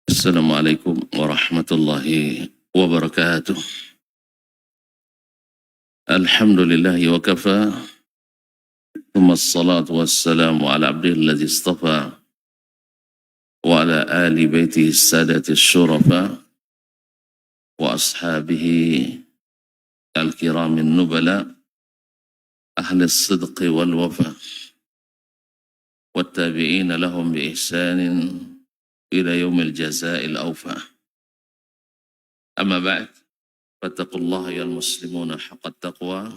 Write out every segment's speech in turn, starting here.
Assalamualaikum warahmatullahi wabarakatuh. Alhamdulillahi wa kafa. Thumma assalatu wassalamu ala abdihi alladhi istafa wa ala ali baitihi as-sadati asy-syurafa wa ashabihi al-kiramin nubala ahli as-sidqi wal wafa wattabi'ina lahum bi ihsanin ila yaumil jazaa'il awfa. Amma ba'd. Fattaqullaha ya muslimuna haqqa taqwa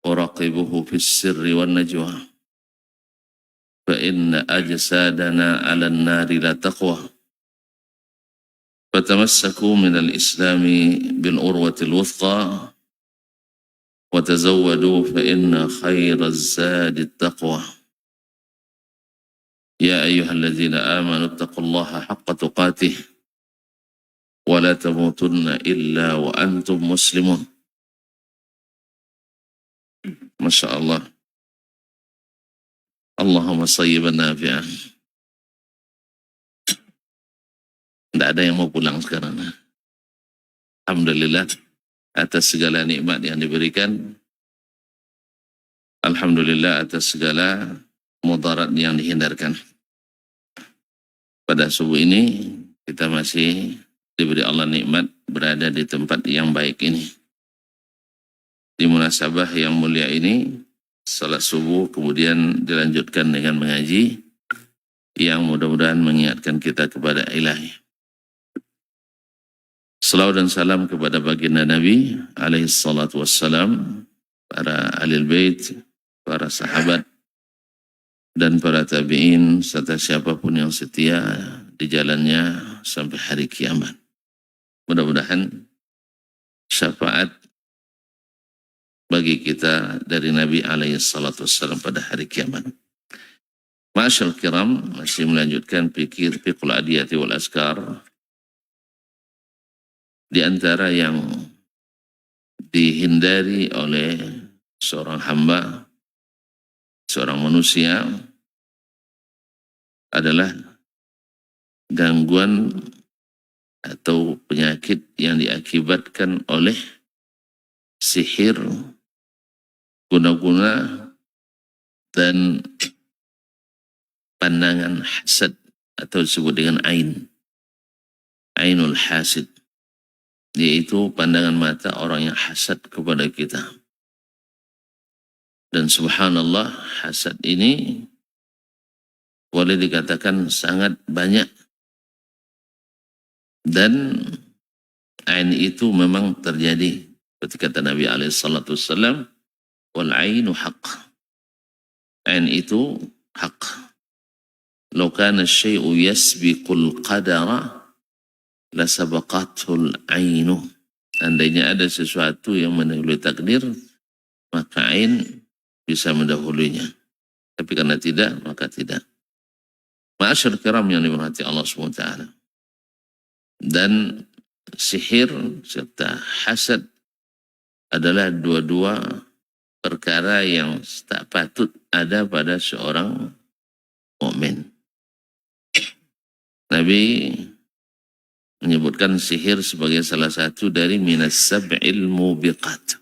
وراقبوه في السر والنجوى فإن أجسادنا على النار لا تقوى فتمسكوا من الإسلام بالعروة الوثقى وتزودوا فإن خير الزاد التقوى يا أيها الذين آمنوا اتقوا الله حق تقاته ولا تموتن إلا وأنتم مسلمون. Masya Allah. Allahumma sayyiban nafi'ah. Tidak ada yang mau pulang sekarang. Alhamdulillah atas segala nikmat yang diberikan. Alhamdulillah atas segala mudarat yang dihindarkan. Pada subuh ini kita masih diberi Allah nikmat berada di tempat yang baik ini. Di munasabah yang mulia ini, salat subuh kemudian dilanjutkan dengan mengaji yang mudah-mudahan mengingatkan kita kepada ilahi. Salawat dan salam kepada baginda Nabi alaihi salatu wassalam, para ahli bait, para sahabat, dan para tabi'in, serta siapapun yang setia di jalannya sampai hari kiamat. Mudah-mudahan syafaat bagi kita dari Nabi alaihi salatu wassalam pada hari kiamat. Ma'asyal kiram, masih melanjutkan fiqhul adiyati wal azkar. Di antara yang dihindari oleh seorang hamba, seorang manusia, adalah gangguan atau penyakit yang diakibatkan oleh sihir, guna-guna, dan pandangan hasad atau disebut dengan ainul hasid, yaitu pandangan mata orang yang hasad kepada kita. Dan subhanallah, hasad ini boleh dikatakan sangat banyak, dan ain itu memang terjadi seperti kata Nabi alaihi salatu wassalam, wal ainu haq. Ain itu hak. Law kana syai'u yasbiqul qadara la sabaqatul ainu. Andainya ada sesuatu yang mendahului takdir, maka ain bisa mendahulunya. Tapi karena tidak, maka tidak. Ma'asyar kiram yang diberkati Allah SWT. Dan sihir serta hasad adalah dua-dua perkara yang tak patut ada pada seorang mukmin. Nabi menyebutkan sihir sebagai salah satu dari minas sab'il mubiqat.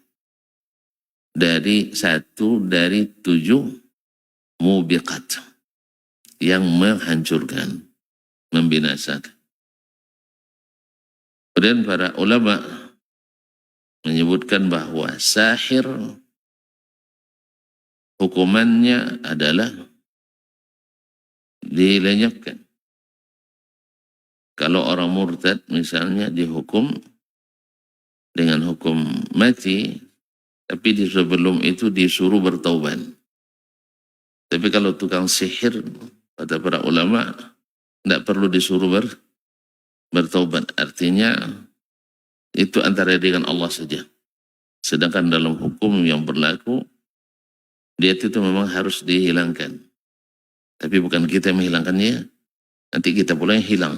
Satu dari 7 mubiqat yang menghancurkan, membinasakan. Kemudian para ulama menyebutkan bahwa sahir hukumannya adalah dilenyapkan. Kalau orang murtad misalnya dihukum dengan hukum mati, tapi sebelum itu disuruh bertaubat. Tapi kalau tukang sihir, kata para ulama, tidak perlu disuruh bertaubat. Artinya itu antara dengan Allah saja. Sedangkan dalam hukum yang berlaku, dia itu memang harus dihilangkan. Tapi bukan kita yang menghilangkannya, nanti kita pula yang hilang.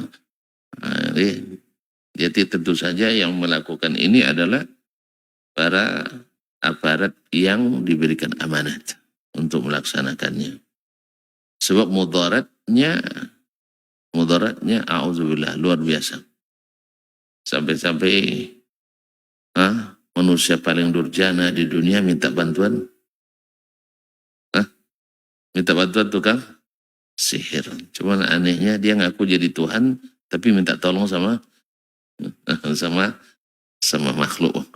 Nah, jadi tentu saja yang melakukan ini adalah para aparat yang diberikan amanat untuk melaksanakannya. Sebab mudaratnya mudaratnya a'udzubillah luar biasa. Sampai-sampai manusia paling durjana di dunia minta bantuan, minta bantuan tukang sihir. Cuman anehnya dia ngaku jadi Tuhan, tapi minta tolong sama sama makhluk.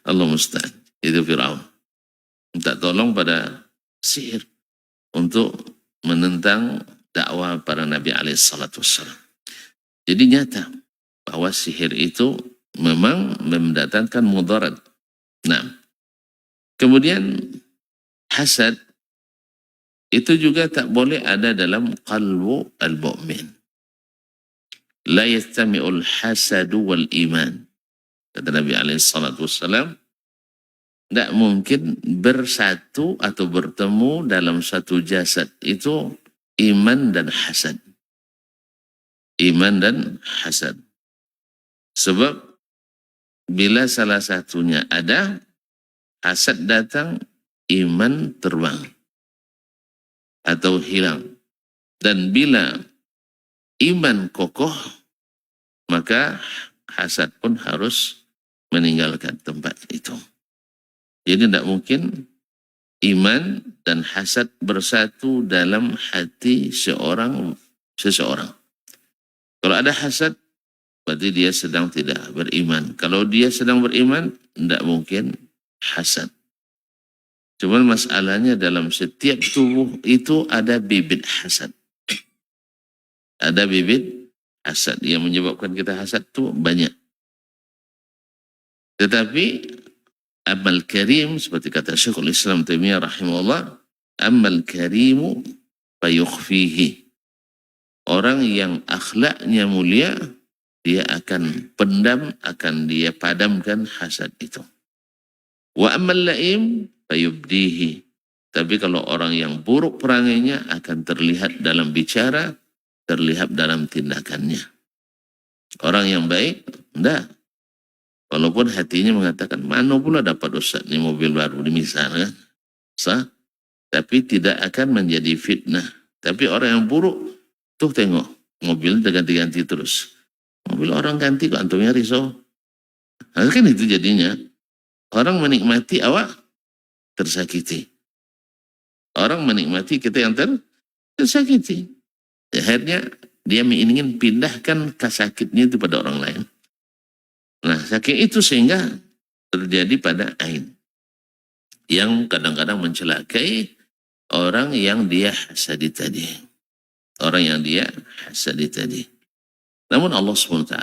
Allah musta'an. Itu Fir'aun. Minta tolong pada sihir untuk menentang dakwah para Nabi alaihissalatu wassalam. Jadi nyata bahwa sihir itu memang mendatangkan mudarat. Nah, kemudian hasad itu juga tak boleh ada dalam qalbu al-mu'min. La yastami'ul hasadu wal iman. Kata Nabi alaihissalatu wassalam, tidak mungkin bersatu atau bertemu dalam satu jasad itu iman dan hasad. Iman dan hasad. Sebab bila salah satunya ada, hasad datang, iman terbang atau hilang. Dan bila iman kokoh, maka hasad pun harus meninggalkan tempat itu. Jadi tidak mungkin iman dan hasad bersatu dalam hati seseorang. Kalau ada hasad, berarti dia sedang tidak beriman. Kalau dia sedang beriman, tidak mungkin hasad. Cuman masalahnya dalam setiap tubuh itu ada bibit hasad. Ada bibit hasad yang menyebabkan kita hasad itu banyak. Tetapi amal karim, seperti kata Syekhul Islam Taimiyah rahimahullah, amal karimu fayukhfihi. Orang yang akhlaknya mulia, dia akan pendam, akan dia padamkan hasad itu. Wa amal laim fayubdihi. Tapi kalau orang yang buruk perangainya akan terlihat dalam bicara, terlihat dalam tindakannya. Orang yang baik, enggak. Walaupun hatinya mengatakan, mana pula dapat Ustaz ini mobil baru di misalnya. Sah? Tapi tidak akan menjadi fitnah. Tapi orang yang buruk, tuh tengok, mobil ganti-ganti terus. Mobil orang ganti kok antumnya risau. Nah, kan itu jadinya. Orang menikmati awak tersakiti. Orang menikmati kita yang tersakiti. Akhirnya dia ingin pindahkan kasakitnya itu pada orang lain. Nah, sakit itu sehingga terjadi pada ain. Yang kadang-kadang mencelakai orang yang dia hasadi tadi. Orang yang dia hasadi tadi. Namun Allah SWT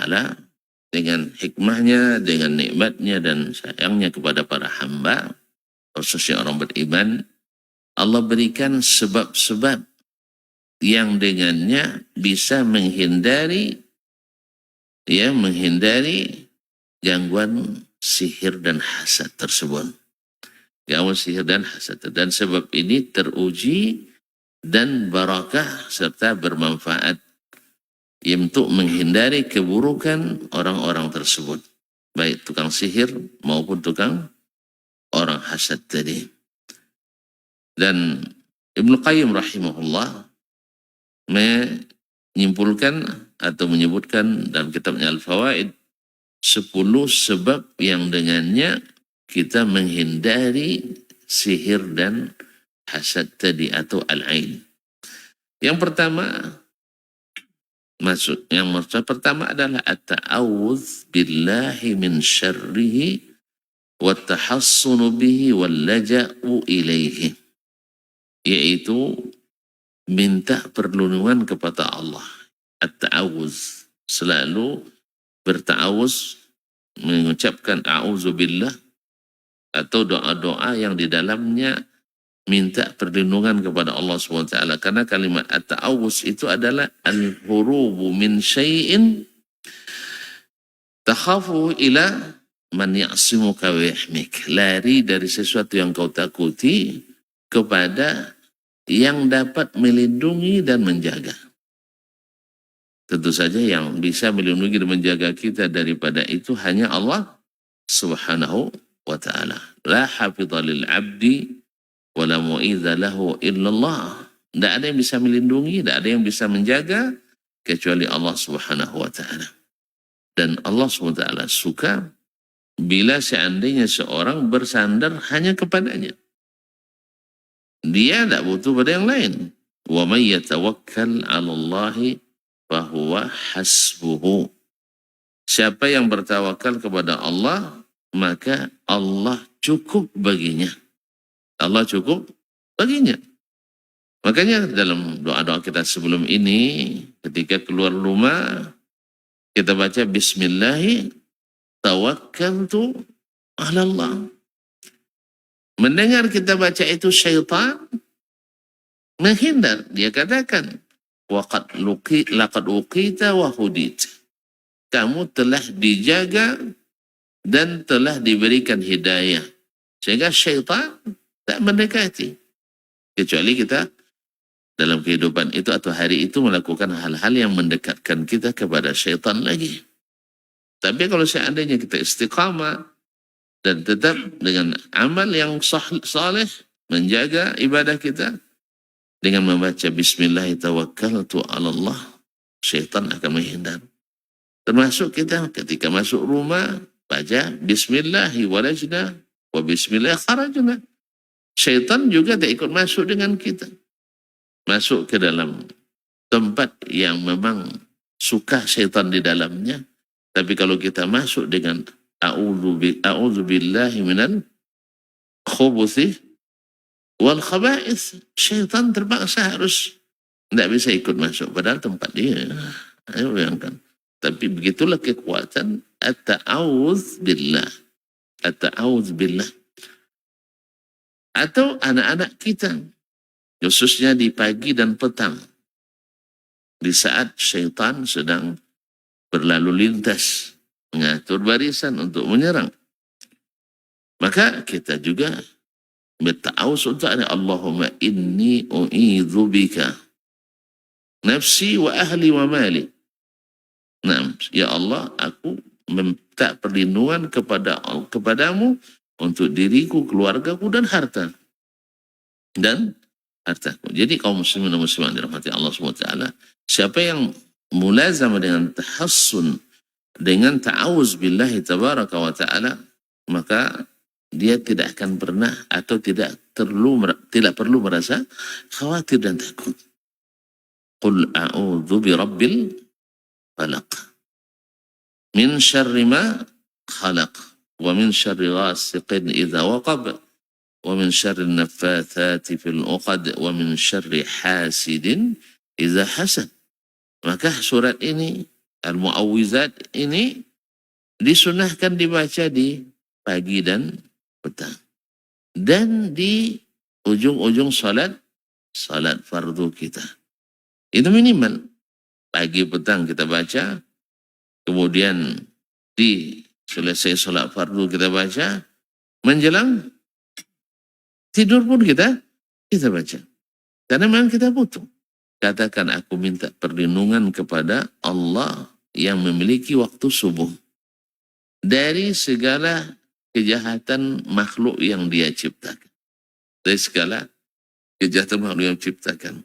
dengan hikmahnya, dengan nikmatnya dan sayangnya kepada para hamba, khususnya orang beriman, Allah berikan sebab-sebab yang dengannya bisa menghindari gangguan sihir dan hasad tersebut. Gangguan sihir dan hasad. Dan sebab ini teruji dan barakah serta bermanfaat untuk menghindari keburukan orang-orang tersebut. Baik tukang sihir maupun tukang orang hasad tadi. Dan Ibnu Qayyim rahimahullah menyimpulkan atau menyebutkan dalam kitabnya Al-Fawaid 10 sebab yang dengannya kita menghindari sihir dan hasad tadi atau al-ain. Yang pertama adalah at-ta'awudz billahi min syarrihi wa tahassunu bihi wal laja'u ilaihi. Yaitu minta perlindungan kepada Allah. At-ta'awudz, selalu berta'awuz, mengucapkan a'udzubillah atau doa-doa yang di dalamnya minta perlindungan kepada Allah SWT. Karena kalimat at-ta'awuz itu adalah al-hurubu min syai'in takhafu ila man ya'simuka wa yahmik. Lari dari sesuatu yang kau takuti kepada yang dapat melindungi dan menjaga. Tentu saja yang bisa melindungi dan menjaga kita daripada itu hanya Allah Subhanahu wa ta'ala. La hafidha lil abdi wa la mu'idha lahu illallah. Tidak ada yang bisa melindungi, tidak ada yang bisa menjaga kecuali Allah Subhanahu wa taala. Dan Allah Subhanahu wa taala suka bila seandainya seorang bersandar hanya kepadanya. Dia tidak butuh pada yang lain. Wa may yatawakkal 'ala Allahi fa huwa hasbuhu. Siapa yang bertawakal kepada Allah, maka Allah cukup baginya. Allah cukup baginya. Makanya dalam doa-doa kita sebelum ini, ketika keluar rumah, kita baca Bismillahi tawakkaltu 'ala Allah. Mendengar kita baca itu syaitan menghindar. Dia katakan, laqad uqita wa hudit. Kamu telah dijaga dan telah diberikan hidayah. Sehingga syaitan tak mendekati. Kecuali kita dalam kehidupan itu atau hari itu melakukan hal-hal yang mendekatkan kita kepada syaitan lagi. Tapi kalau seandainya kita istiqamah dan tetap dengan amal yang saleh, menjaga ibadah kita dengan membaca Bismillahirrahmanirrahim, Allah, syaitan akan menghindar. Termasuk kita ketika masuk rumah, baca Bismillahi walajna wa Bismillahi kharajna. Syaitan juga tak ikut masuk dengan kita. Masuk ke dalam tempat yang memang suka syaitan di dalamnya. Tapi kalau kita masuk dengan A'udzu billahi minal khubuthi wal khaba'ith, syaitan terpaksa harus tidak bisa ikut masuk padahal tempat dia. Ayo bayangkan. Tapi begitulah kekuatan at-ta'awudz billah. At-ta'awudz billah. Atau anak-anak kita, khususnya di pagi dan petang, di saat syaitan sedang berlalu lintas, mengatur barisan untuk menyerang. Maka kita juga berta'awuz untuk Allahumma inni u'idzu bika nafsi wa ahli wa mali. Nah, ya Allah, aku minta perlindungan kepadamu untuk diriku, keluargaku, dan harta. Dan hartaku. Jadi kaum muslimin dan muslimat dirahmati Allah SWT, siapa yang mulazam dengan tahassun, dengan ta'awuz billahi tabaraka wa ta'ala, maka dia tidak akan pernah atau tidak perlu merasa khawatir dan takut. Qul a'udzu birabbil falaq min syarri ma khalaq wa min syarri ghasiqin idza waqab wa min syarri naffatsati fil 'uqad wa min syarri hasidin idza hasad. Maka surat ini, Al-Mu'awwizat ini, disunahkan dibaca di pagi dan petang. Dan di ujung-ujung salat fardu kita. Itu minimal. Pagi petang kita baca, kemudian di selesai salat fardu kita baca, menjelang tidur pun kita baca. Karena memang kita butuh. Katakan aku minta perlindungan kepada Allah yang memiliki waktu subuh dari segala kejahatan makhluk yang dia ciptakan. Dari segala kejahatan makhluk yang ciptakan.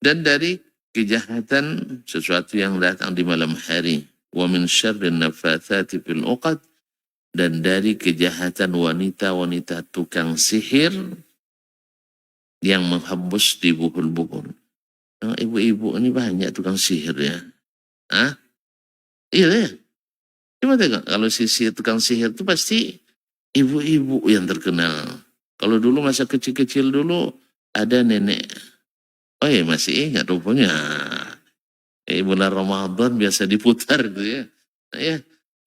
Dan dari kejahatan sesuatu yang datang di malam hari. Wa min syarrin naffatsati fil 'uqad. Dan dari kejahatan wanita-wanita tukang sihir yang menghembus di buhul-buhul. Ibu-ibu ini banyak tukang sihir ya. Hah? Iya ya. Cuma tengok, kalau sihir, tukang sihir itu pasti ibu-ibu yang terkenal. Kalau dulu masa kecil-kecil dulu ada nenek. Oh ya masih ingat rupanya. Bulan Ramadan biasa diputar itu ya. Ya.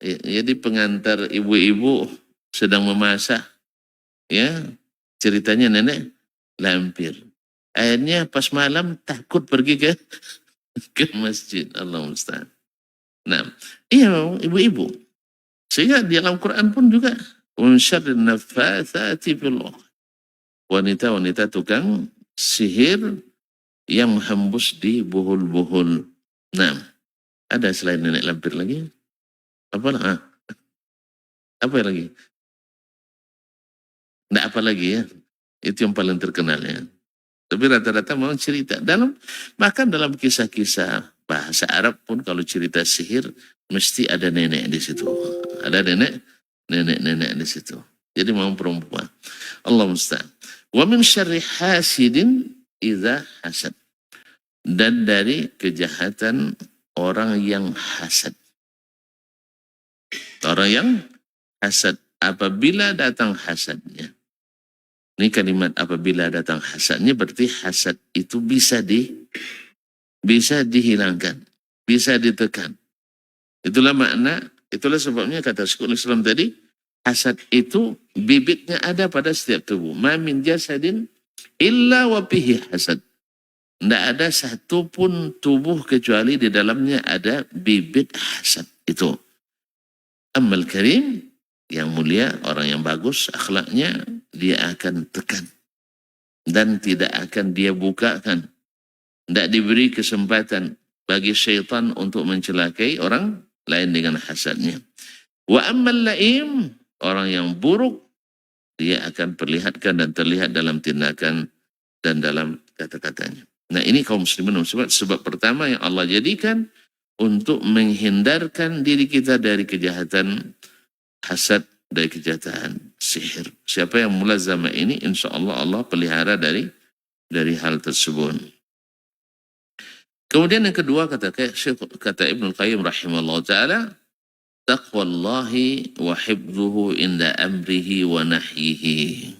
Jadi pengantar ibu-ibu sedang memasak. Ya. Ceritanya nenek lampir. Akhirnya pas malam takut pergi ke masjid. Allah musta'an. Nah, iya memang ibu-ibu. Sehingga di dalam Quran pun juga unsyarrin naffatsati fil 'uqad. Wanita-wanita tukang sihir yang menghembus di buhul-buhul. Nah, ada selain nenek lampir lagi? Apa lagi? Nggak apa lagi ya? Itu yang paling terkenal ya. Tapi rata-rata memang cerita bahkan dalam kisah-kisah Bahasa Arab pun kalau cerita sihir mesti ada nenek di situ. Ada nenek di situ. Jadi mau perempuan. Allah musta'an. Wa min syarri hasidin idza hasad. Dan dari kejahatan orang yang hasad. Orang yang hasad. Apabila datang hasadnya. Ini kalimat apabila datang hasadnya berarti hasad itu bisa dihilangkan. Bisa ditekan. Itulah makna, itulah sebabnya kata Syekhul Islam tadi, hasad itu bibitnya ada pada setiap tubuh. Ma min jasadin illa wa fihi hasad. Tidak ada satu pun tubuh kecuali di dalamnya ada bibit hasad itu. Ammal karim, yang mulia, orang yang bagus akhlaknya, dia akan tekan. Dan tidak akan dia bukakan. Tidak diberi kesempatan bagi syaitan untuk mencelakai orang lain dengan hasadnya. Wa ammal laim, orang yang buruk, dia akan perlihatkan dan terlihat dalam tindakan dan dalam kata-katanya. Nah ini kaum muslimin sebab pertama yang Allah jadikan untuk menghindarkan diri kita dari kejahatan hasad, dari kejahatan sihir. Siapa yang mulazamah ini, insya Allah Allah pelihara dari hal tersebut. Kemudian yang kedua kata Ibnu Qayyim rahimahullah ta'ala, taqwallahi wa hibduhu inda amrihi wa nahyihi.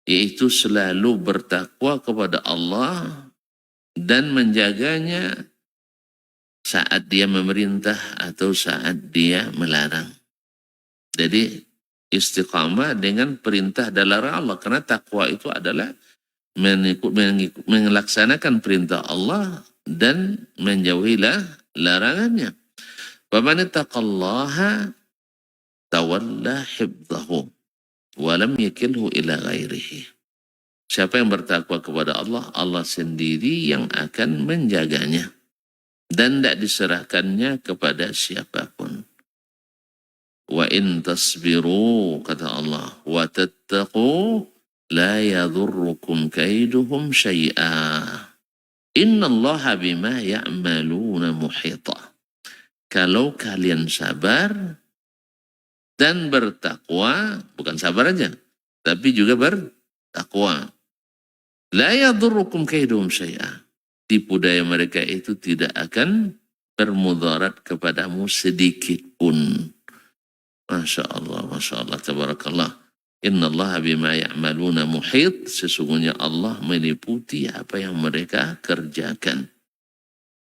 Yaitu selalu bertakwa kepada Allah dan menjaganya saat dia memerintah atau saat dia melarang. Jadi istiqamah dengan perintah dan larangan Allah. Karena takwa itu adalah melaksanakan perintah Allah dan menjauhi larangannya. Faman ittaqallaha tawalla hifdhahu wa lam yakilhu ila ghairihi. Siapa yang bertakwa kepada Allah, Allah sendiri yang akan menjaganya dan tidak diserahkannya kepada siapapun. Wa in tasbiru, kata Allah, wa tattaqu la yadurrukum kaiduhum syai'a. Innallaha bima ya'maluna muhita. Kalau kalian sabar dan bertakwa, bukan sabar aja, tapi juga bertakwa. La yadurrukum kaiduhum syai'a. Tipu daya mereka itu tidak akan bermudarat kepadamu sedikit pun. Masya Allah, tabarakallah. Innallaha bima ya'maluna muhit. Sesungguhnya Allah meliputi apa yang mereka kerjakan.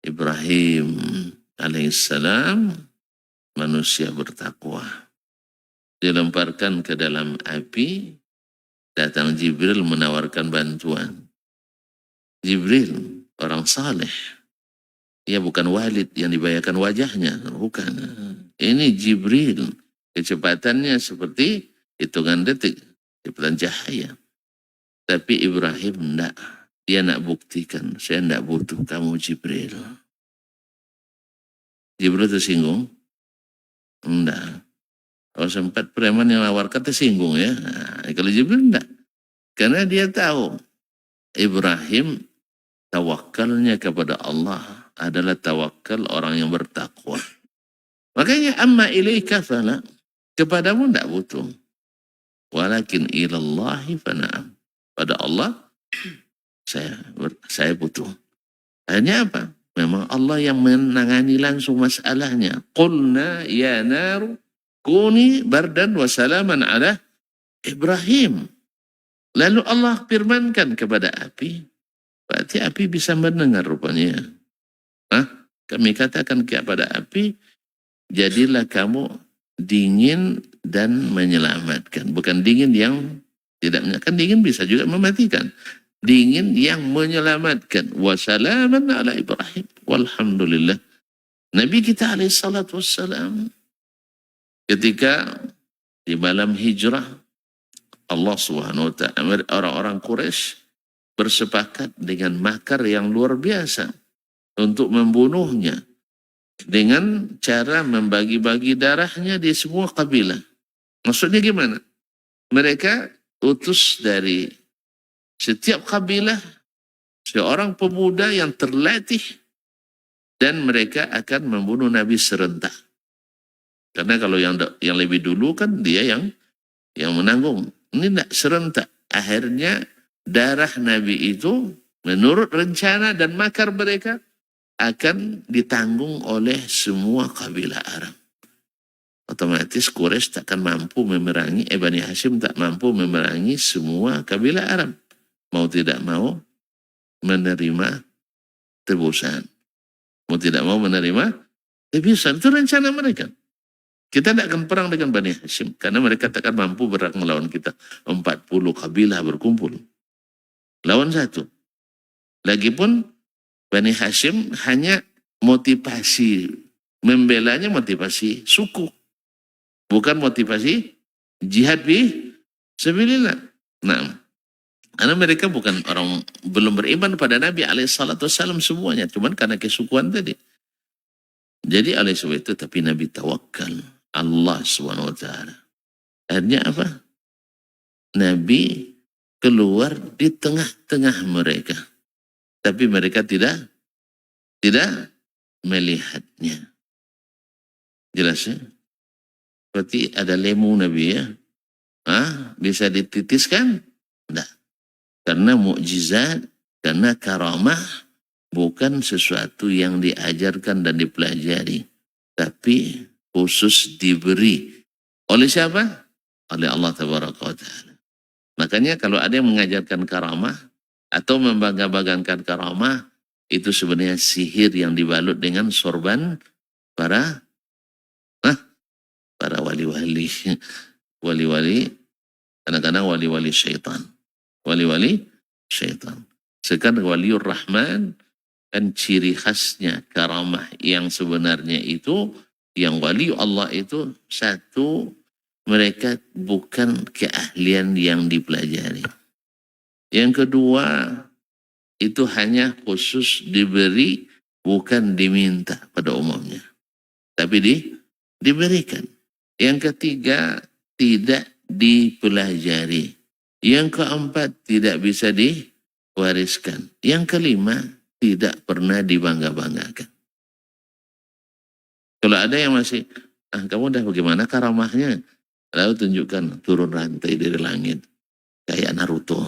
Ibrahim alaihissalam manusia bertakwa. Dilemparkan ke dalam api, datang Jibril menawarkan bantuan. Jibril, orang saleh. Ia bukan Walid yang dibayarkan wajahnya, bukan. Ini Jibril, kecepatannya seperti hitungan detik, kecepatan cahaya. Tapi Ibrahim enggak. Dia nak buktikan, saya enggak butuh kamu Jibril. Jibril tersinggung? Enggak. Kalau sempat preman yang nawarkan tersinggung ya. Nah, kalau Jibril enggak. Karena dia tahu Ibrahim tawakalnya kepada Allah adalah tawakal orang yang bertakwa. Makanya amma ilaika fala, kepadamu enggak butuh. Walakin ilallahi fana'am. Pada Allah saya butuh. Hanya apa? Memang Allah yang menangani langsung masalahnya. Qulna ya naru kuni bardan wa salaman ala Ibrahim. Lalu Allah firmankan kepada api. Berarti api bisa mendengar rupanya. Kami katakan kepada api, jadilah kamu dingin dan menyelamatkan. Bukan dingin yang tidak menyelamatkan. Dingin bisa juga mematikan. Dingin yang menyelamatkan. Wassalaman ala Ibrahim. Walhamdulillah. Nabi kita alaihissalatu wassalam, ketika di malam hijrah, Allah subhanahu wa ta'ala, orang-orang Quraisy bersepakat dengan makar yang luar biasa untuk membunuhnya dengan cara membagi-bagi darahnya di semua kabilah. Maksudnya gimana? Mereka utus dari setiap kabilah seorang pemuda yang terlatih Dan mereka akan membunuh Nabi serentak. Karena kalau yang lebih dulu kan dia yang menanggung. Ini tidak serentak. Akhirnya darah Nabi itu menurut rencana dan makar mereka akan ditanggung oleh semua kabilah Arab. Otomatis Quraisy tak akan mampu memerangi, Bani Hashim tak mampu memerangi semua kabilah Arab. Mau tidak mau menerima tebusan. Mau tidak mau menerima tebusan. Itu rencana mereka. Kita tidak akan perang dengan Bani Hashim. Karena mereka tak akan mampu berang melawan kita. 40 kabilah berkumpul. Lawan satu. Lagipun Bani Hashim hanya motivasi. Membelanya motivasi suku. Bukan motivasi jihad fi sabilillah. Nah, karena mereka bukan orang belum beriman pada Nabi alaihissalam semuanya, cuman karena kesukuan tadi. Jadi oleh sebab itu, tapi Nabi tawakal Allah SWT. Akhirnya apa? Nabi keluar di tengah-tengah mereka, tapi mereka tidak melihatnya. Jelas ya? Berarti ada lemu Nabi ya? Bisa dititiskan? Tidak. Karena mukjizat, karena karamah bukan sesuatu yang diajarkan dan dipelajari, tapi khusus diberi. Oleh siapa? Oleh Allah Tabaraka wa Ta'ala. Makanya kalau ada yang mengajarkan karamah atau membangga-banggakan karamah, itu sebenarnya sihir yang dibalut dengan sorban para wali-wali. Wali-wali, kadang-kadang wali-wali syaitan. Wali-wali syaitan. Sekarang waliur rahman kan ciri khasnya karamah yang sebenarnya itu, yang wali Allah itu satu, mereka bukan keahlian yang dipelajari. Yang kedua, itu hanya khusus diberi, bukan diminta pada umumnya. Tapi diberikan. Yang ketiga, tidak dipelajari. Yang keempat, tidak bisa diwariskan. Yang kelima, tidak pernah dibangga-banggakan. Kalau ada yang masih, kamu dah bagaimana karamahnya? Lalu tunjukkan turun rantai dari langit. Kayak Naruto.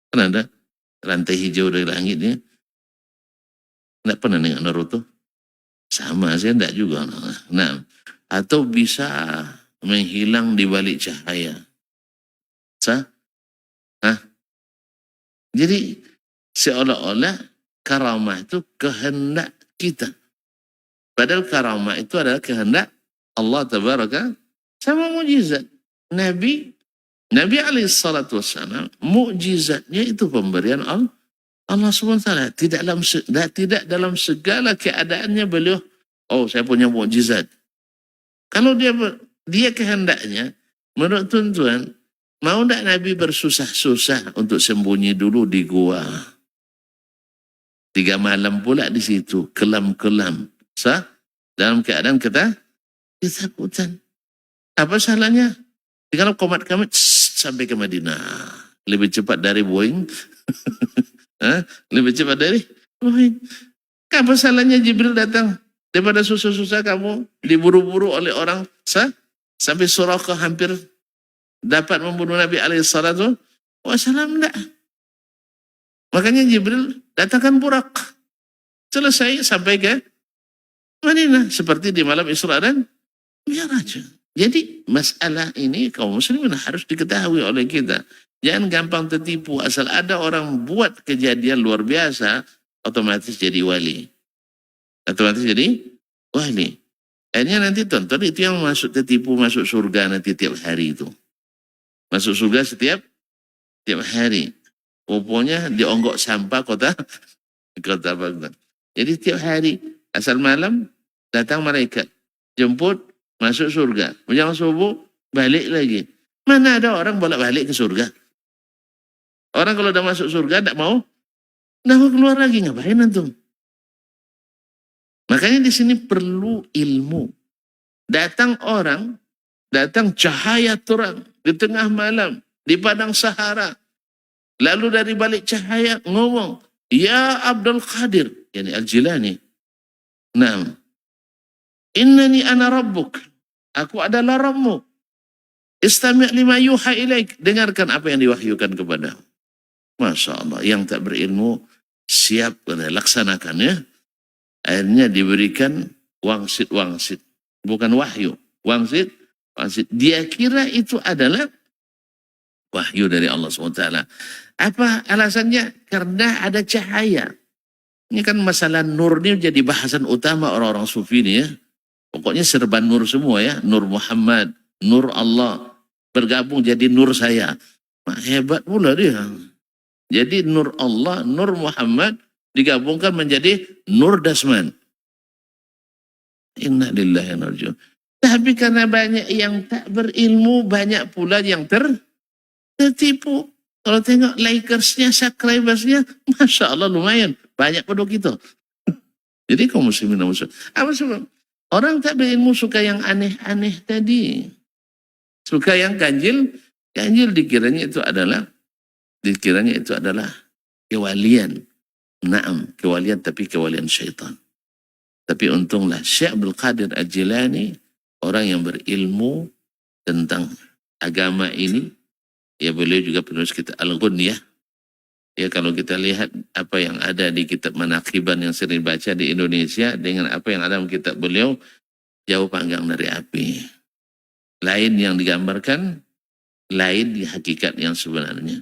Kan ada rantai hijau dari langitnya. Tidak pernah dengan Naruto. Sama, saya tidak juga. Nah, atau bisa menghilang di balik cahaya. Jadi seolah-olah karamah itu kehendak kita. Padahal karamah itu adalah kehendak Allah Tabaraka sama mukjizat. Nabi alaihissalatu wassalam, mukjizatnya itu pemberian Allah SWT. Tidak dalam segala keadaannya beliau, saya punya mukjizat. Kalau dia kehendaknya, menurut tuan-tuan, mau tidak Nabi bersusah-susah untuk sembunyi dulu di gua? 3 malam pula di situ, kelam-kelam. Dalam keadaan ketakutan. Apa salahnya? Kalau komat kami sampai ke Madinah. Lebih cepat dari Boeing. Lebih cepat dari Boeing. Apa salahnya Jibril datang? Daripada susah-susah kamu diburu-buru oleh orang sampai Suraqah hampir dapat membunuh Nabi alaihissalatu wassalam. Enggak. Makanya Jibril datangkan Burak. Selesai sampai ke Madinah. Seperti di malam Isra dan Mi'raj. Jadi masalah ini kaum muslimin harus diketahui oleh kita. Jangan gampang tertipu. Asal ada orang buat kejadian luar biasa, otomatis jadi wali. Otomatis jadi wali. Akhirnya nanti tonton itu yang masuk tertipu masuk surga nanti tiap hari itu. Masuk surga setiap hari. Pokoknya dionggok sampah kota Baghdad. Jadi tiap hari asal malam datang malaikat jemput masuk surga. Menjelang subuh balik lagi. Mana ada orang bolak-balik ke surga? Orang kalau udah masuk surga tidak mau keluar lagi, ngapain antum? Makanya di sini perlu ilmu. Datang cahaya terang di tengah malam di padang Sahara. Lalu dari balik cahaya ngomong, "Ya Abdul Qadir." yani Al-Jilani. Naam. Innani ana rabbuk. Aku adalah Rabbmu. Istami' lima yuha ilaik. Dengarkan apa yang diwahyukan kepadamu. Masya Allah. Yang tak berilmu siap laksanakan ya. Akhirnya diberikan wangsit. Bukan wahyu. Wangsit. Dia kira itu adalah wahyu dari Allah SWT. Apa alasannya? Karena ada cahaya. Ini kan masalah nur ini jadi bahasan utama orang-orang sufi ini ya. Pokoknya serba nur semua ya. Nur Muhammad, nur Allah. Bergabung jadi nur saya. Hebat pula dia. Jadi nur Allah, nur Muhammad digabungkan menjadi nur Dasman. Inna lillahi wa inna ilaihi raji'un. Tapi karena banyak yang tak berilmu, banyak pula yang tertipu. Kalau tengok likersnya, subscribersnya, Masya Allah lumayan. Banyak pada kita. Jadi kaum muslimin dan muslim. Apa sebab? Orang tak berilmu suka yang aneh-aneh tadi. Suka yang ganjil. Ganjil dikiranya itu adalah kewalian. Naam, kewalian tapi kewalian syaitan. Tapi untunglah Syekh Abdul Qadir Al-Jilani, orang yang berilmu tentang agama ini, ya beliau juga penulis kitab Al-Ghunyah. Ya kalau kita lihat apa yang ada di kitab Manaqiban yang sering baca di Indonesia dengan apa yang ada di kitab beliau, jauh panggang dari api. Lain yang digambarkan, lain di hakikat yang sebenarnya.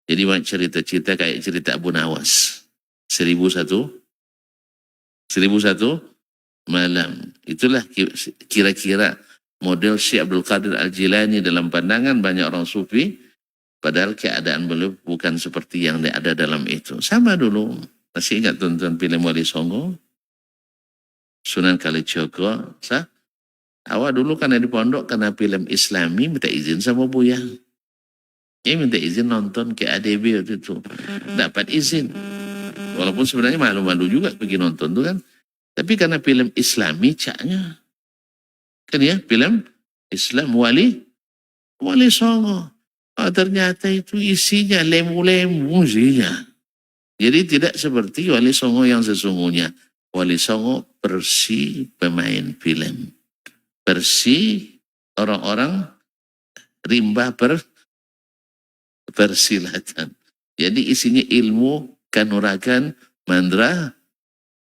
Jadi cerita-cerita kayak cerita Abu Nawas. 1001 malam. Itulah kira-kira model Syekh Abdul Qadir Al-Jilani dalam pandangan banyak orang sufi. Padahal keadaan beliau bukan seperti yang ada dalam itu. Sama dulu. Masih ingat tonton film Wali Songo? Sunan Kalijogo. Awak dulu karena di pondok, karena film Islami, minta izin sama Buya. Minta izin nonton ke ADB waktu itu. Dapat izin. Walaupun sebenarnya malu-malu juga pergi nonton tuh kan. Tapi karena film Islami caknya. Kan ya, film Islam Wali Songo. Oh, ternyata itu isinya lemu-lemu isinya. Jadi tidak seperti Wali Songo yang sesungguhnya. Wali Songo persi pemain film. Persi orang-orang rimba persilatan. Jadi isinya ilmu, kanuragan, mandra,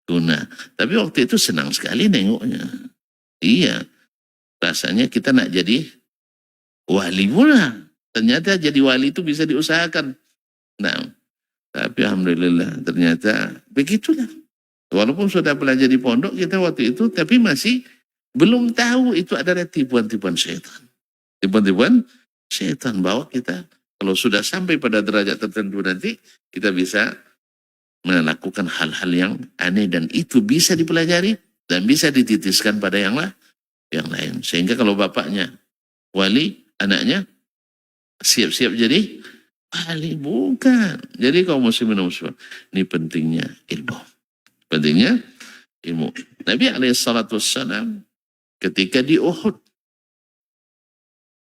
guna. Tapi waktu itu senang sekali nengoknya. Iya. Rasanya kita nak jadi wali pula. Ternyata jadi wali itu bisa diusahakan. Nah, tapi alhamdulillah ternyata begitulah. Walaupun sudah belajar di pondok kita waktu itu, tapi masih belum tahu itu adalah tipuan-tipuan syaitan. Tipuan-tipuan syaitan bahwa kita kalau sudah sampai pada derajat tertentu nanti kita bisa melakukan hal-hal yang aneh dan itu bisa dipelajari dan bisa dititiskan pada yang lain. Sehingga kalau bapaknya wali, anaknya siap-siap jadi wali, bukan. Jadi kaum muslimin dan muslimat, ini pentingnya ilmu. Pentingnya ilmu. Nabi SAW ketika di Uhud,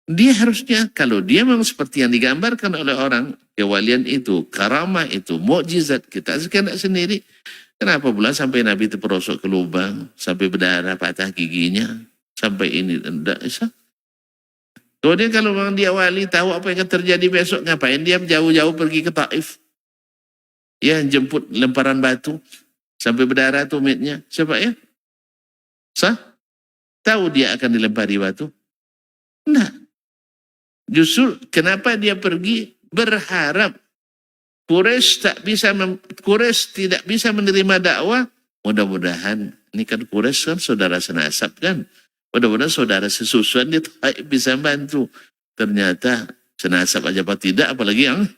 dia harusnya, kalau dia memang seperti yang digambarkan oleh orang, kewalian itu, karamah itu, mukjizat, kita sekarang sendiri. Kenapa pula sampai Nabi terperosok ke lubang, sampai berdarah, patah giginya, sampai ini, tidak bisa. Kemudian kalau memang dia wali, tahu apa yang akan terjadi besok, ngapain dia jauh-jauh pergi ke Taif? Ya, jemput lemparan batu, sampai berdarah tumitnya. Siapa ya? Tahu dia akan dilempari batu? Enggak. Justru kenapa dia pergi berharap Quraisy tidak bisa menerima dakwah. Mudah-mudahan, ini kan Quraisy kan saudara senasab kan. Mudah-mudahan saudara sesusuan dia bisa bantu. Ternyata senasab aja apa tidak, apalagi yang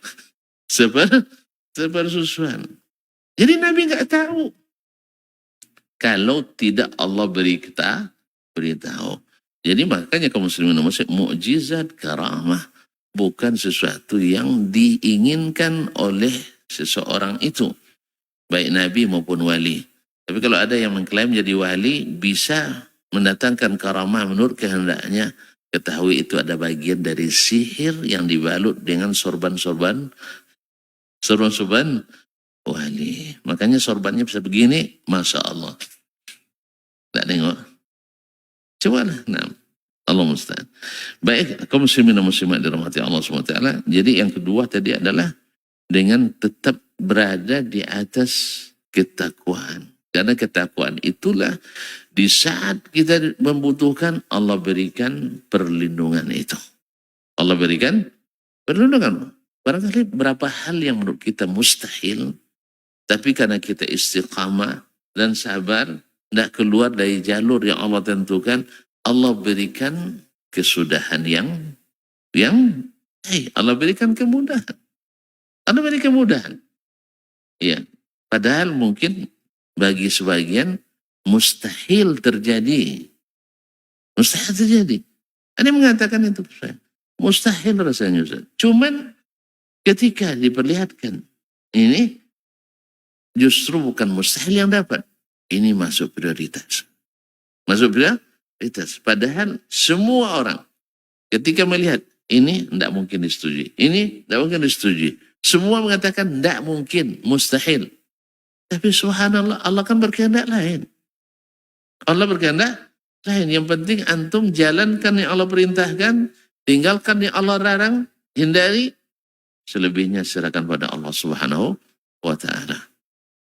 sepersusuan. Jadi Nabi nggak tahu. Kalau tidak Allah beritahu. Jadi makanya kaum muslimin mukjizat, karamah bukan sesuatu yang diinginkan oleh seseorang itu, baik nabi maupun wali. Tapi kalau ada yang mengklaim jadi wali bisa mendatangkan karamah menurut kehendaknya, ketahui itu ada bagian dari sihir yang dibalut dengan sorban-sorban wali. Makanya sorbannya bisa begini, Masya Allah. Tidak nengok. Coba lah. Nah, Allah musta'an. Baik, kaum muslimin dan muslimat dirahmati Allah SWT. Jadi yang kedua tadi adalah dengan tetap berada di atas ketakwaan. Karena ketakwaan itulah di saat kita membutuhkan, Allah berikan perlindungan itu. Allah berikan perlindungan. Barangkali berapa hal yang menurut kita mustahil, tapi karena kita istiqamah dan sabar, tidak keluar dari jalur yang Allah tentukan, Allah berikan kesudahan yang Allah berikan kemudahan. Allah berikan kemudahan. Ya, padahal mungkin bagi sebagian mustahil terjadi. Mustahil terjadi. Ada yang mengatakan itu, mustahil rasanya, Ustaz. Cuman ketika diperlihatkan, ini justru bukan mustahil yang dapat. Ini masuk prioritas. Masuk prioritas. Padahal semua orang ketika melihat, ini tidak mungkin disetujui. Ini tidak mungkin disetujui. Semua mengatakan tidak mungkin, mustahil. Tapi subhanallah, Allah kan berkehendak lain. Allah berkehendak lain. Yang penting antum jalankan yang Allah perintahkan, tinggalkan yang Allah larang, hindari. Selebihnya serahkan pada Allah Subhanahu wa ta'ala.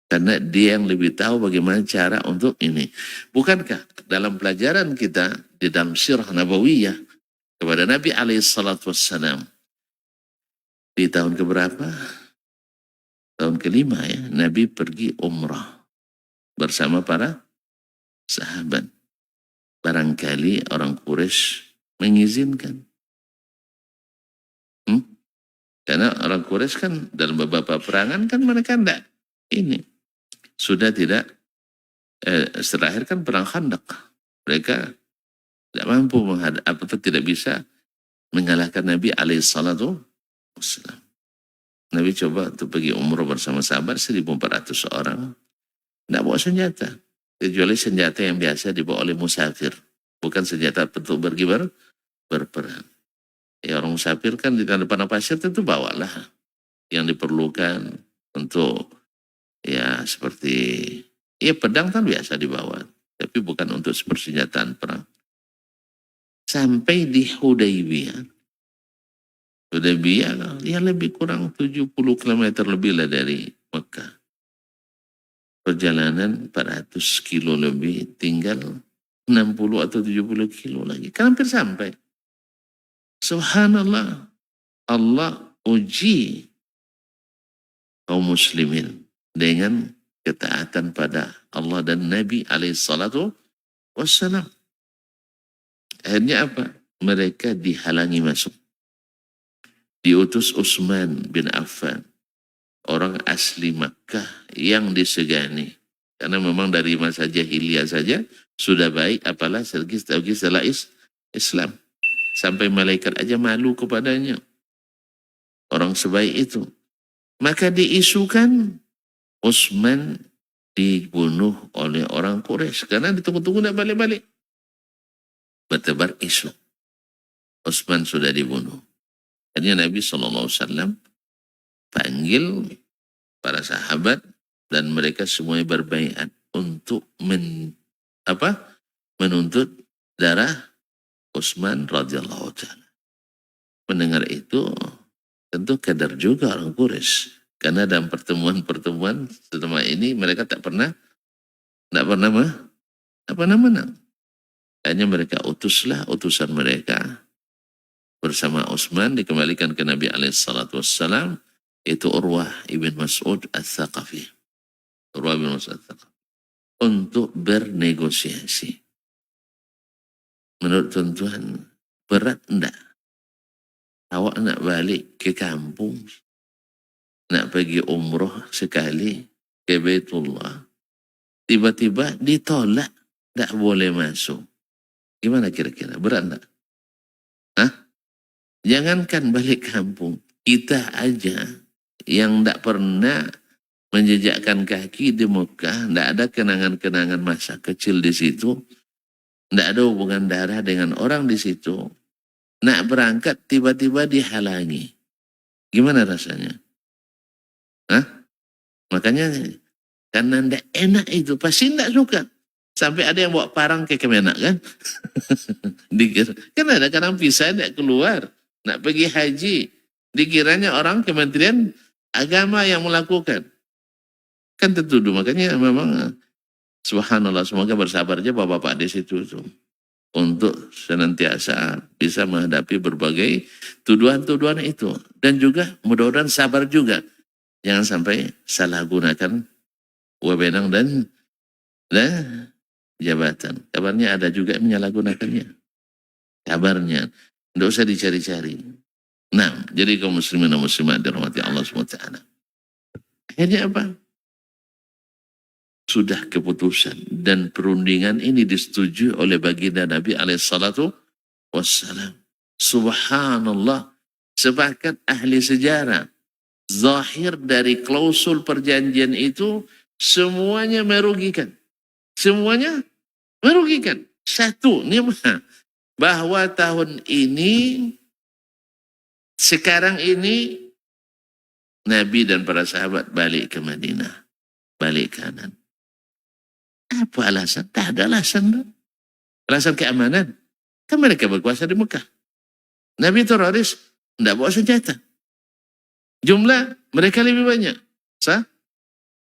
Karena dia yang lebih tahu bagaimana cara untuk ini. Bukankah dalam pelajaran kita di dalam sirah nabawiyah kepada Nabi alaihissalatu wassalam, di tahun keberapa? Tahun kelima ya, Nabi pergi umrah bersama para sahabat. Barangkali orang Quraisy mengizinkan. Karena orang Quraisy kan dalam beberapa perangan kan mereka tidak ini. Sudah tidak, setelah akhir kan perang Khandaq. Mereka tidak mampu menghadapi, atau tidak bisa mengalahkan Nabi alaihissalatu wassalam. Nabi coba untuk pergi umroh bersama sahabat 1.400 orang. Tidak bawa senjata. Kecuali senjata yang biasa dibawa oleh musafir. Bukan senjata untuk pergi berperang. Ya, orang musafir kan di depan pasir tentu bawalah yang diperlukan untuk ya seperti ya pedang kan biasa dibawa. Tapi bukan untuk persenjataan perang. Sampai di Hudaybiyah. Hudaybiyah ya lebih kurang 70 km lebih lah dari Mekah. Perjalanan 400 kilo lebih, tinggal 60 atau 70 kilo lagi. Kan hampir sampai. Subhanallah, Allah uji kaum muslimin dengan ketaatan pada Allah dan Nabi alaihissalatu wassalam. Akhirnya apa? Mereka dihalangi masuk. Diutus Utsman bin Affan, orang asli Makkah yang disegani. Karena memang dari masa jahiliyah saja sudah baik, apalah setelah Islam. Sampai malaikat aja malu kepadanya. Orang sebaik itu. Maka diisukan Utsman dibunuh oleh orang Quraisy. Karena ditunggu-tunggu tidak balik-balik. Bertebar isu. Utsman sudah dibunuh. Akhirnya Nabi SAW panggil para sahabat dan mereka semuanya berbaiat untuk menuntut darah Utsman radhiyallahu ta'ala. Mendengar itu tentu kadar juga orang Quraisy. Karena dalam pertemuan-pertemuan selama ini mereka tak pernah menang. Akhirnya mereka utuslah utusan mereka bersama Utsman dikembalikan ke Nabi alaihissalatu wassalam, itu Urwah ibn Mas'ud al-Thaqafi. Urwah ibn Mas'ud al-Thaqafi. Untuk bernegosiasi. Menurut tuan-tuan, berat enggak? Awak nak balik ke kampung, nak pergi umroh sekali ke Baitullah, tiba-tiba ditolak, tak boleh masuk. Gimana kira-kira? Berat enggak? Jangankan balik kampung, kita aja yang tidak pernah menjejakkan kaki di Mekah, tidak ada kenangan-kenangan masa kecil di situ, tidak ada hubungan darah dengan orang di situ, nak berangkat tiba-tiba dihalangi. Gimana rasanya? Makanya karena tidak enak itu, pasti tidak suka. Sampai ada yang bawa parang ke Kemenak kan. Dikira, kan ada kadang visa tidak keluar, tidak pergi haji. Dikiranya orang Kementerian Agama yang melakukan. Kan tertuduh, makanya memang subhanallah, semoga bersabar aja bapak-bapak di situ tuh. Untuk senantiasa bisa menghadapi berbagai tuduhan-tuduhan itu. Dan juga mudah-mudahan sabar juga. Jangan sampai salah gunakan wewenang dan jabatan. Kabarnya ada juga yang menyalahgunakannya. Kabarnya. Tidak usah dicari-cari. Nah, jadi kaum muslimin dan muslimat dirahmati Allah SWT. Akhirnya apa? Sudah keputusan dan perundingan ini disetujui oleh baginda Nabi alaihissalatu wassalam. Subhanallah, sepakat ahli sejarah. Zahir dari klausul perjanjian itu semuanya merugikan. Semuanya merugikan. Satu, bahwa tahun ini, sekarang ini, Nabi dan para sahabat balik ke Madinah. Balik kanan. Apa alasan? Tak ada alasan. Alasan keamanan. Kan mereka berkuasa di Mekah. Nabi teroris, tidak bawa senjata. Jumlah mereka lebih banyak.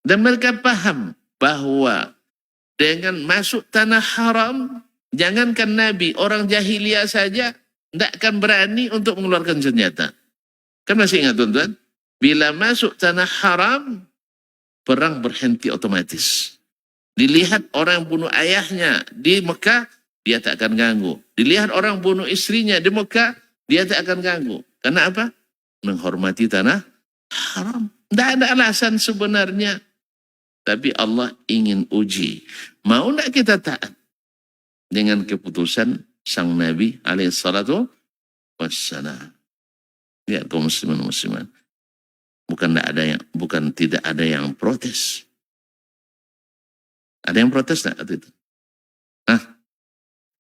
Dan mereka paham bahwa dengan masuk tanah haram, jangankan Nabi, orang jahiliyah saja tidak akan berani untuk mengeluarkan senjata. Kan masih ingat tuan-tuan? Bila masuk tanah haram, perang berhenti otomatis. Dilihat orang yang bunuh ayahnya di Mekah, dia tak akan ganggu. Dilihat orang bunuh istrinya di Mekah, dia tak akan ganggu. Karena apa? Menghormati tanah haram. Tidak ada alasan sebenarnya. Tapi Allah ingin uji. Mau tidak kita taat dengan keputusan sang Nabi alaihissalatu wassalam. Ya kaum muslimin muslimat. Bukan tidak ada yang protes. Ada yang protes tak waktu itu?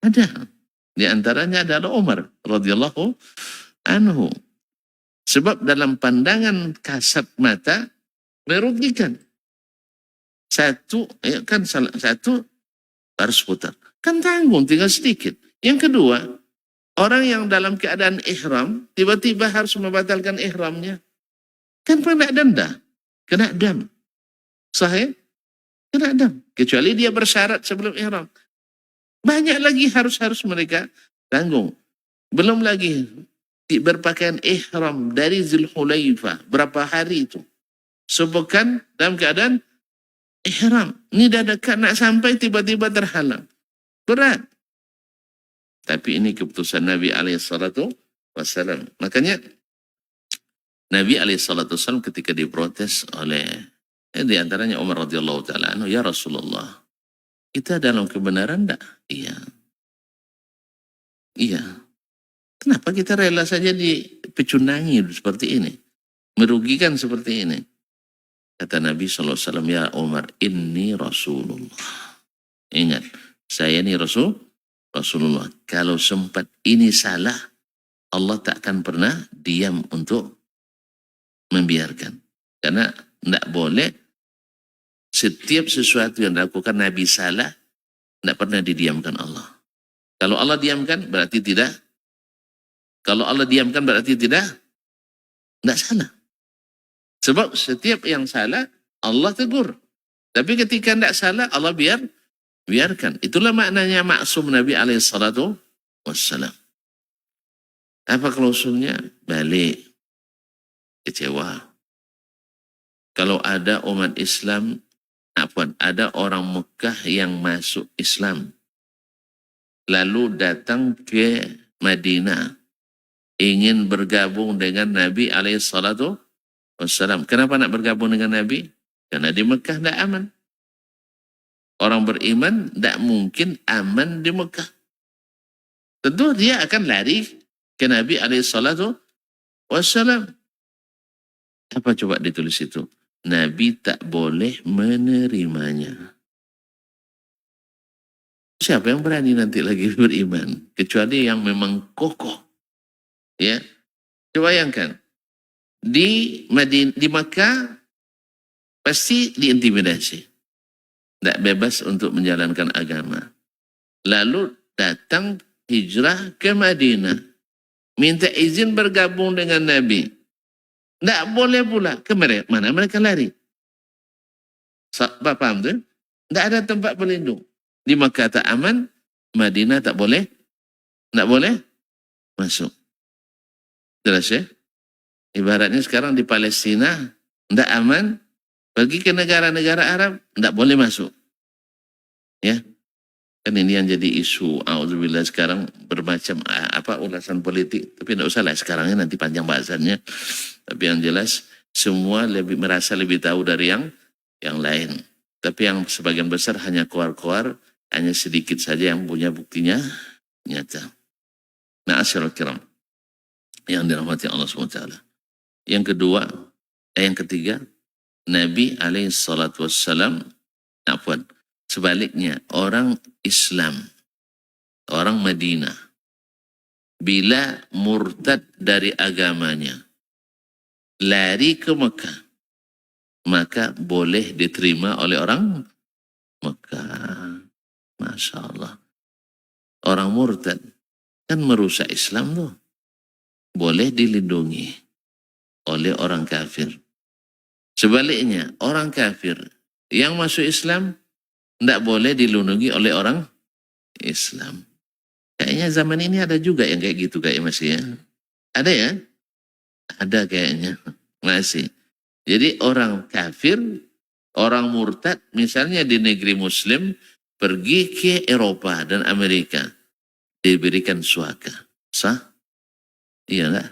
Ada. Di antaranya adalah Umar radhiyallahu anhu. Sebab dalam pandangan kasat mata merugikan. Satu harus putar. Kan tanggung, tinggal sedikit. Yang kedua, orang yang dalam keadaan ihram, tiba-tiba harus membatalkan ihramnya. Kan kena denda, kena dam. Sahih? Kena dam. Kecuali dia bersyarat sebelum ihram. Banyak lagi harus mereka tanggung. Belum lagi berpakaian ihram dari Zulhulaifah. Berapa hari itu? Sepekan dalam keadaan ihram. Ini dah dekat nak sampai tiba-tiba terhalang. Berat. Tapi ini keputusan Nabi alaihissalatu wassalam. Makanya Nabi alaihissalatu wassalam ketika diprotes oleh di antaranya Umar radhiyallahu ta'ala anhu, ya Rasulullah, kita dalam kebenaran tak? Iya. Iya. Kenapa kita rela saja dipecundangi seperti ini? Merugikan seperti ini. Kata Nabi SAW, ya Umar, inni Rasulullah. Ingat, saya ini Rasulullah. Kalau sempat ini salah, Allah tak akan pernah diam untuk membiarkan. Karena tidak boleh setiap sesuatu yang dilakukan Nabi salah, tidak pernah didiamkan Allah. Kalau Allah diamkan, berarti tidak. Kalau Allah diamkan, berarti tidak salah. Sebab setiap yang salah, Allah tegur. Tapi ketika tidak salah, Allah biarkan. Itulah maknanya maksum Nabi alaihissalatu wassalam. Apa klausulnya? Balik. Kecewa. Kalau ada umat Islam, ada orang Mekah yang masuk Islam, lalu datang ke Madinah, ingin bergabung dengan Nabi alaihissalatu wassalam. Kenapa nak bergabung dengan Nabi? Karena di Mekah tidak aman. Orang beriman tidak mungkin aman di Mekah. Tentu dia akan lari ke Nabi alaihissalatu wassalam. Apa coba ditulis itu? Nabi tak boleh menerimanya. Siapa yang berani nanti lagi beriman? Kecuali yang memang kokoh. Ya, coba bayangkan. Di Makkah pasti diintimidasi. Tidak bebas untuk menjalankan agama. Lalu datang hijrah ke Madinah. Minta izin bergabung dengan Nabi. Tidak boleh pula. Ke mereka, mana mereka lari? Paham tu? Tidak ada tempat berlindung. Di Makkah tak aman, Madinah tak boleh. Tidak boleh masuk. Jelas ya? Ibaratnya sekarang di Palestina, tidak aman, pergi ke negara-negara Arab, tidak boleh masuk. Ya, kan ini yang jadi isu. Auzubillah sekarang bermacam ulasan politik. Tapi tidak usah lah sekarangnya, nanti panjang bahasannya. Tapi yang jelas semua merasa lebih tahu dari yang lain. Tapi yang sebagian besar hanya koar-koar, hanya sedikit saja yang punya buktinya nyata. Ma'asyiral kiram yang dirahmati Allah SWT. Yang kedua, yang ketiga, Nabi SAW, sebaliknya orang Islam, orang Madinah, bila murtad dari agamanya, lari ke Mekah, maka boleh diterima oleh orang Mekah. Masya Allah. Orang murtad kan merusak Islam tuh. Boleh dilindungi oleh orang kafir. Sebaliknya, orang kafir yang masuk Islam tidak boleh dilindungi oleh orang Islam. Kayaknya zaman ini ada juga yang kayak gitu kayak masih ya. Ada ya? Ada kayaknya. Masih. Jadi orang kafir, orang murtad, misalnya di negeri Muslim, pergi ke Eropa dan Amerika, diberikan suaka. Sah? Iya enggak?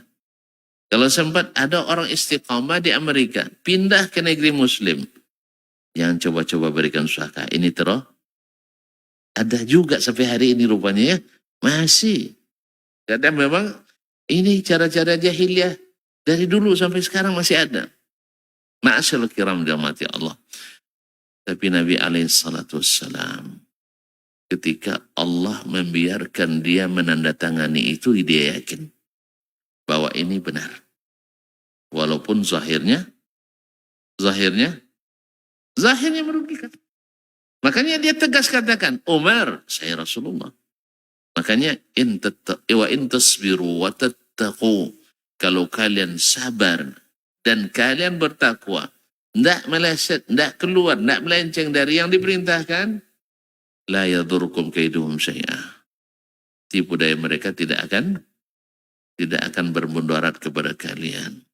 Kalau sempat ada orang istiqamah di Amerika, pindah ke negeri Muslim, yang coba-coba berikan suaka. Ini terus ada juga sampai hari ini rupanya ya. Masih. Kadang memang ini cara-cara jahiliyah dari dulu sampai sekarang masih ada. Ma'asyarul kiram dirahmati Allah. Tapi Nabi SAW, ketika Allah membiarkan dia menandatangani itu, dia yakin bahwa ini benar. Walaupun zahirnya merugikan. Makanya dia tegas katakan, Umar, saya Rasulullah. Makanya, in tasbiru wa tattaqu, kalau kalian sabar dan kalian bertakwa, tidak meleset, tidak keluar, tidak melenceng dari yang diperintahkan, la yadurkum kaiduhum syai'ah. Tipu daya mereka tidak akan bermudarat kepada kalian.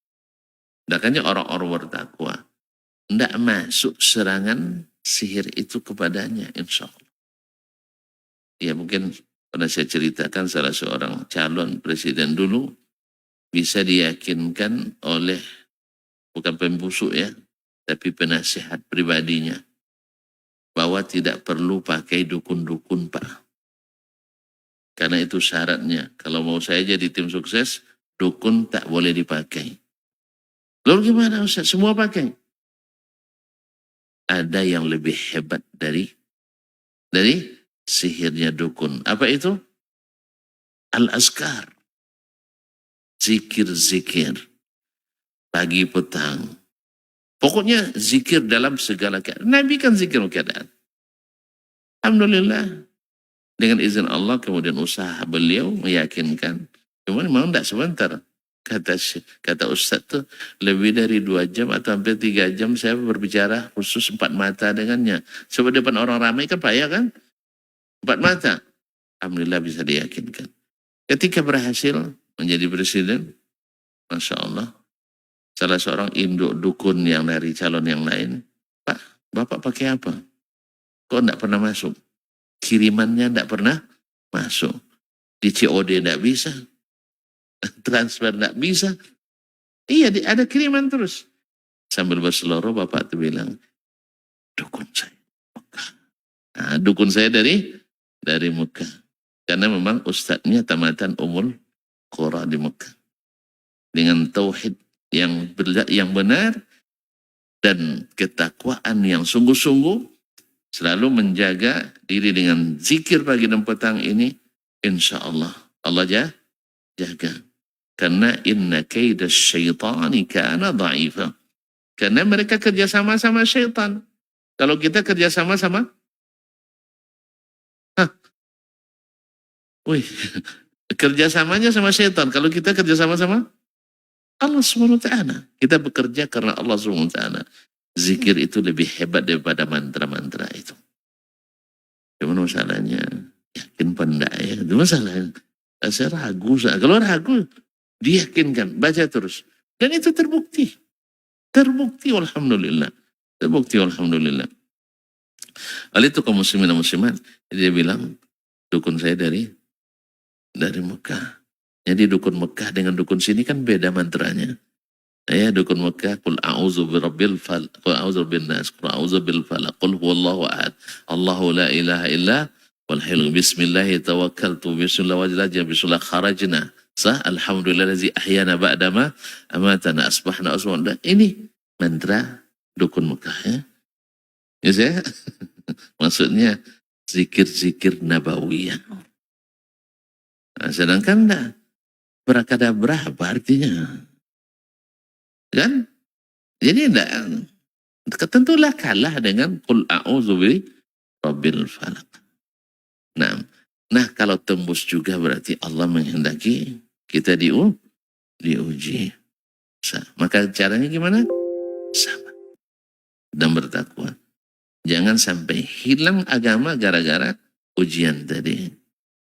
Makanya orang-orang bertakwa tidak masuk serangan sihir itu kepadanya, insya Allah. Ya mungkin pernah saya ceritakan salah seorang calon presiden dulu bisa diyakinkan oleh bukan pembusuk ya, tapi penasihat pribadinya bahwa tidak perlu pakai dukun-dukun Pak. Karena itu syaratnya. Kalau mau saya jadi tim sukses, dukun tak boleh dipakai. Lalu gimana Ustaz? Semua pakai. Ada yang lebih hebat dari sihirnya dukun. Apa itu? Al-Azkar. Zikir-zikir. Pagi petang. Pokoknya zikir dalam segala keadaan. Nabi kan zikir keadaan. Alhamdulillah. Dengan izin Allah kemudian usaha beliau meyakinkan. Cuman memang tidak sebentar. Kata Ustadz tuh lebih dari 2 jam atau hampir 3 jam saya berbicara khusus 4 mata dengannya. Sebab depan orang ramai kan payah kan? 4 mata. Alhamdulillah bisa diyakinkan. Ketika berhasil menjadi presiden, Masya Allah, salah seorang induk dukun yang dari calon yang lain, Pak, Bapak pakai apa? Kok enggak pernah masuk? Kirimannya enggak pernah masuk. Di COD enggak bisa. Transfer enggak bisa. Iya, ada kiriman terus. Sambil berseloroh, Bapak itu bilang, dukun saya Mekah. Nah, dukun saya dari Mekah. Karena memang ustadznya tamatan Ummul Qura di Mekah. Dengan tauhid yang benar dan ketakwaan yang sungguh-sungguh, selalu menjaga diri dengan zikir pagi dan petang ini, insya Allah jaga. Karena inna kaidas syaitani kana dha'ifa. Karena mereka kerjasama sama syaitan. Kalau kita kerjasama sama, wih, kerjasamanya sama syaitan. Kalau kita kerjasama sama Allah SWT. Kita bekerja karena Allah SWT. Zikir itu lebih hebat daripada mantra-mantra itu. Cuma masalahnya, yakin pendak ya. Itu masalahnya. Saya ragu. Kalau ragu, diyakinkan. Baca terus. Dan itu terbukti. Terbukti alhamdulillah. Terbukti alhamdulillah. Oleh itu kaum muslimin dan muslimat, dia bilang, dukun saya dari Mekah. Jadi dukun Mekah dengan dukun sini kan beda mantranya. Ya, dukun Mekah, qul a'udzu birabbil falaq, qul a'udzu bin nas, qul a'udzu bil falaq, qul huwallahu ahad, Allahu la ilaha illa wal hayyul bismillah tawakkaltu bismillah wajlaja bismillah kharajna. Sah, alhamdulillazi ahyana ba'dama amatana asbahna asbahna. Ini mantra dukun Mekah ya. Ya saya, maksudnya zikir-zikir nabawiyah. Nah, sedangkan enggak. Berakadabra apa artinya? Kan? Jadi enggak, tentulah kalah dengan qul a'udzu bi rabbil falaq. Nah, kalau tembus juga berarti Allah menghendaki kita diuji. Maka caranya gimana? Sabar dan bertakwa. Jangan sampai hilang agama gara-gara ujian tadi.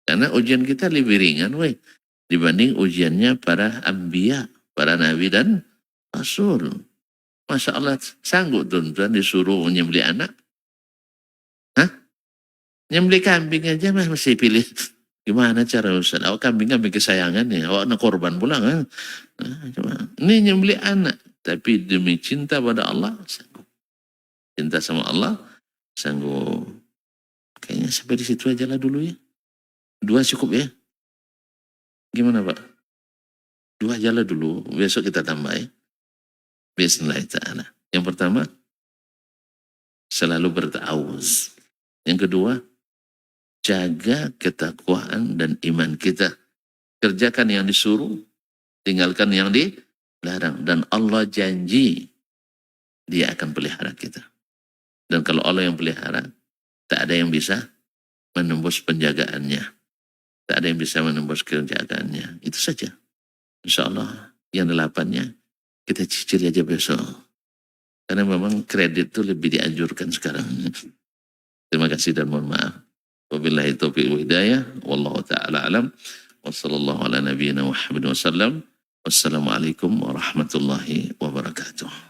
Karena ujian kita lebih ringan dibanding ujiannya para anbiya, para nabi dan rasul. Masya Allah, sanggup tuan-tuan disuruh menyembelih anak? Hah? Nyembelih kambing aja masih pilih. Gimana cara Ustaz? Awak kambing kesayangan nih, awak nak korban pula kan? Ini nyembelih anak, tapi demi cinta pada Allah, sanggup. Cinta sama Allah, sanggup. Kayaknya sampai di situ aja lah dulu ya. 2 cukup ya? Gimana Pak? 2 aja lah dulu, besok kita tambah ya. Bismillahirrahmanirrahim. Yang pertama, selalu berta'awuz. Yang kedua, jaga ketakwaan dan iman kita. Kerjakan yang disuruh, tinggalkan yang dilarang. Dan Allah janji, dia akan pelihara kita. Dan kalau Allah yang pelihara, tak ada yang bisa menembus penjagaannya. Tak ada yang bisa menembus penjagaannya. Itu saja. Insya Allah, yang 8-nya, kita cicil aja besok. Karena memang kredit itu lebih dianjurkan sekarang. Terima kasih dan mohon maaf. Wabillahi taufiq wa hidayah. Wallahu ta'ala alam. Wassallallahu ala nabiyyina Muhammad wa sallam. Wassalamualaikum warahmatullahi wabarakatuh.